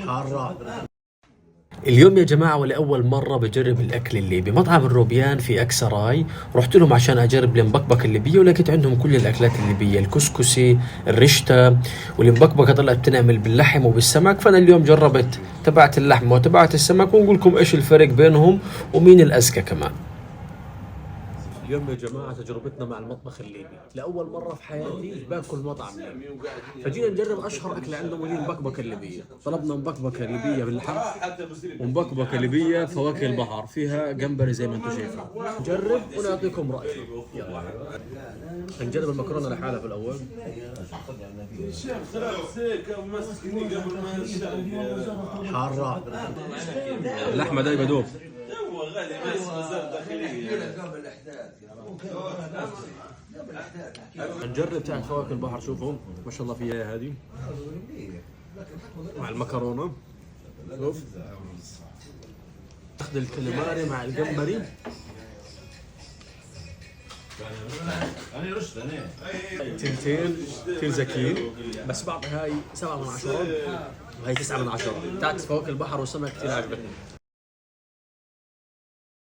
حارة. اليوم يا جماعة ولأول مرة بجرب الأكل الليبي. مطعم الروبيان في أكسراي، رحت لهم عشان أجرب المبكبكة الليبية ولقيت عندهم كل الأكلات الليبية، الكسكسي، الرشتة، والمبكبكة طلعت بتنعمل باللحم وبالسمك. فأنا اليوم جربت تبعت اللحمة وتبعت السمك، ونقول لكم إيش الفرق بينهم ومين الأذكى كمان. اليوم يا جماعة تجربتنا مع المطبخ الليبي، لأول مرة في حياتي باكل مطعم ليبي، فجينا نجرب أشهر أكلة عندهم وهي المبكبكة الليبية. طلبنا مبكبكة ليبية باللحم ومبكبكة ليبية فواكه البحر، فيها جمبري زي ما انتم شايفين. نجرب ونعطيكم رأينا. يلا نجرب المكرونة لحالها في الأول. حارة. اللحمة دايبة دوب. نجرب تاعت فواكه البحر، شوفوا ما شاء الله فيها هذه مع المكرونه. شوف اخذ الكاليماري مع الجمبري. تنتين كثير ذكيين، بس بعطي هاي 7 من 10 وهي 9 من 10. تاعت فواكه البحر والسمك كثير عجبتني.